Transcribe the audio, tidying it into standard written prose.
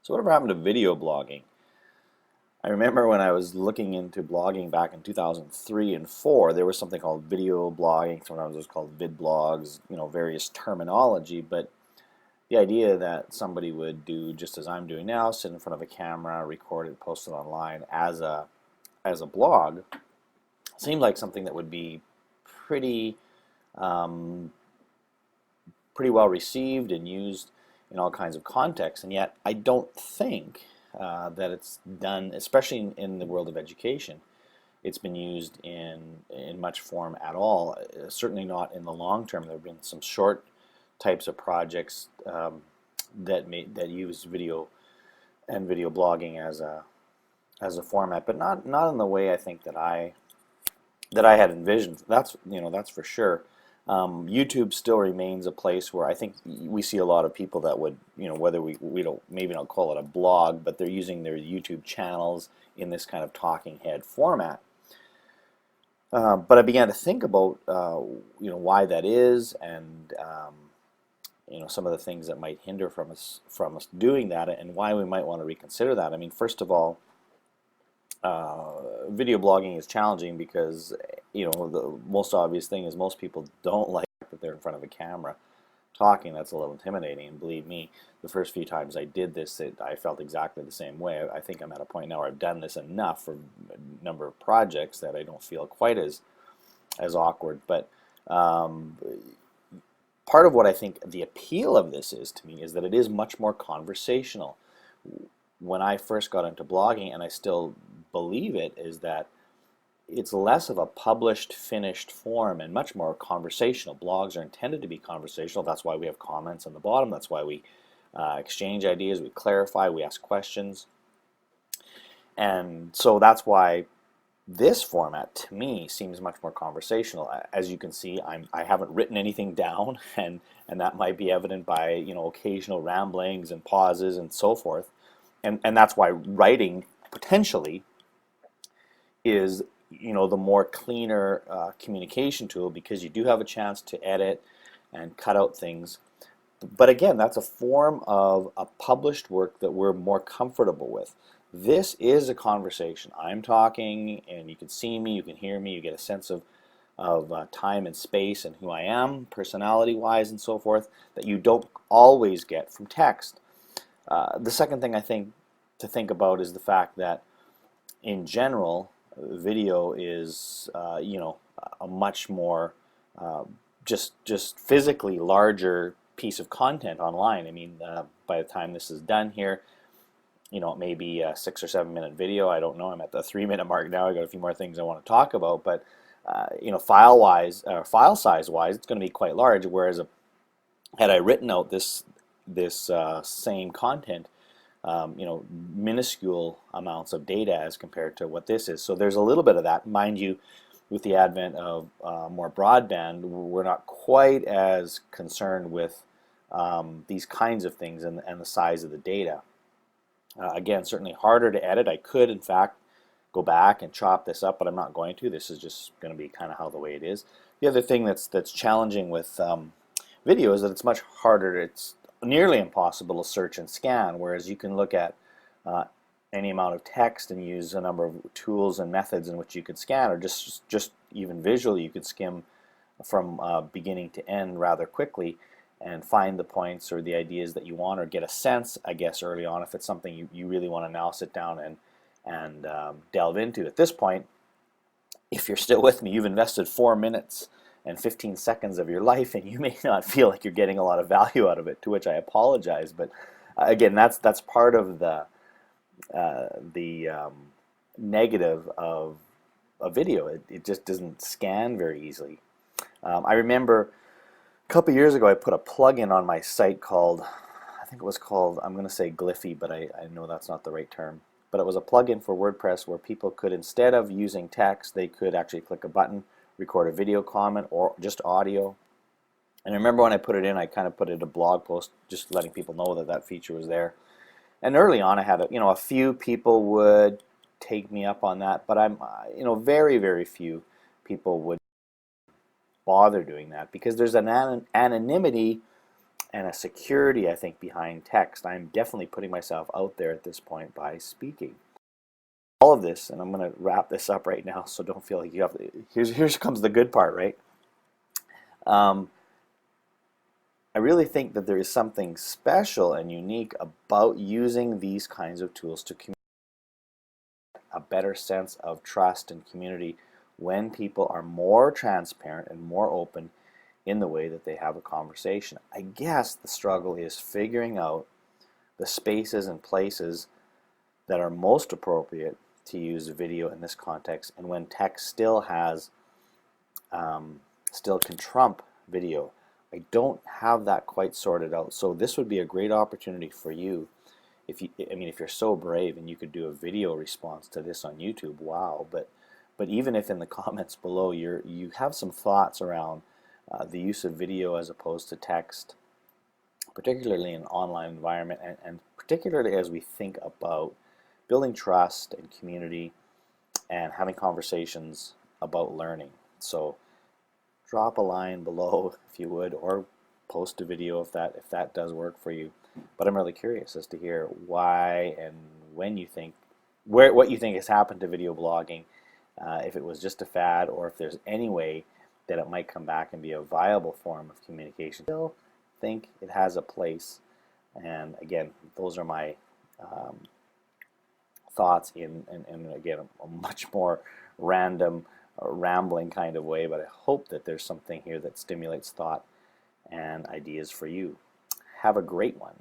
So whatever happened to video blogging? I remember when I was looking into blogging back in 2003 and 4, there was something called video blogging. Sometimes it was called vid blogs, various terminology. But the idea that somebody would do just as I'm doing now, sit in front of a camera, record it, post it online as a blog, seemed like something that would be pretty um, pretty well received and used in all kinds of contexts. And yet, I don't think that it's done, especially in the world of education. It's been used in much form at all. Certainly not in the long term. There have been some short types of projects that use video and video blogging as a format, but not in the way I think that I had envisioned. That's for sure. YouTube still remains a place where I think we see a lot of people that would, whether we don't maybe not call it a blog, but they're using their YouTube channels in this kind of talking head format. But I began to think about, why that is, and some of the things that might hinder from us doing that, and why we might want to reconsider that. I mean, first of all, video blogging is challenging because the most obvious thing is most people don't like that they're in front of a camera talking. That's a little intimidating, and believe me, the first few times I did this, I felt exactly the same way. I think I'm at a point now where I've done this enough for a number of projects that I don't feel quite as awkward. But part of what I think the appeal of this is to me is that it is much more conversational. When I first got into blogging, and I still believe it, is that it's less of a published, finished form and much more conversational. Blogs are intended to be conversational. That's why we have comments on the bottom. That's why we exchange ideas, we clarify, we ask questions. And so that's why this format, to me, seems much more conversational. As you can see, I haven't written anything down, and that might be evident by occasional ramblings and pauses and so forth. And that's why writing potentially is the more cleaner communication tool, because you do have a chance to edit and cut out things. But again, that's a form of a published work that we're more comfortable with. This is a conversation. I'm talking, and you can see me, you can hear me, you get a sense of time and space and who I am, personality-wise and so forth, that you don't always get from text. The second thing I think to think about is the fact that, in general, video is a much more just physically larger piece of content online. I mean, by the time this is done here, it may be a 6 or 7 minute video. I don't know. I'm at the 3 minute mark now. I got a few more things I want to talk about, but file size wise, it's going to be quite large. Whereas had I written out this same content, minuscule amounts of data as compared to what this is. So there's a little bit of that. Mind you, with the advent of more broadband, we're not quite as concerned with these kinds of things and the size of the data. Again, certainly harder to edit. I could, in fact, go back and chop this up, but I'm not going to. This is just going to be kind of how the way it is. The other thing that's challenging with video is that it's much harder. It's nearly impossible to search and scan, whereas you can look at any amount of text and use a number of tools and methods in which you could scan, or just even visually you could skim from beginning to end rather quickly and find the points or the ideas that you want, or get a sense, I guess, early on if it's something you really want to now sit down and delve into. At this point, if you're still with me, you've invested 4 minutes and 15 seconds of your life, and you may not feel like you're getting a lot of value out of it, to which I apologize. But again, that's part of the negative of a video. It just doesn't scan very easily. I remember a couple years ago I put a plugin on my site called, I think it was called, I'm going to say Gliffy, but I know that's not the right term. But it was a plugin for WordPress where people could, instead of using text, they could actually click a button, record a video comment, or just audio. And I remember when I put it in, I kind of put it in a blog post, just letting people know that that feature was there. And early on, I had a few people would take me up on that, but very, very few people would bother doing that, because there's an anonymity and a security, I think, behind text. I'm definitely putting myself out there at this point by speaking. All of this, and I'm going to wrap this up right now, so don't feel like you have to. Here comes the good part, right? I really think that there is something special and unique about using these kinds of tools to communicate a better sense of trust and community when people are more transparent and more open in the way that they have a conversation. I guess the struggle is figuring out the spaces and places that are most appropriate to use video in this context, and when text still can trump video. I don't have that quite sorted out, so this would be a great opportunity for you. If you're so brave and you could do a video response to this on YouTube, wow! But even if in the comments below you have some thoughts around the use of video as opposed to text, particularly in an online environment, and particularly as we think about building trust and community and having conversations about learning. So drop a line below if you would, or post a video if that does work for you. But I'm really curious as to hear why and when you think, what you think has happened to video blogging, if it was just a fad, or if there's any way that it might come back and be a viable form of communication. I still think it has a place, and again, those are my thoughts in again, a much more random, rambling kind of way, but I hope that there's something here that stimulates thought and ideas for you. Have a great one.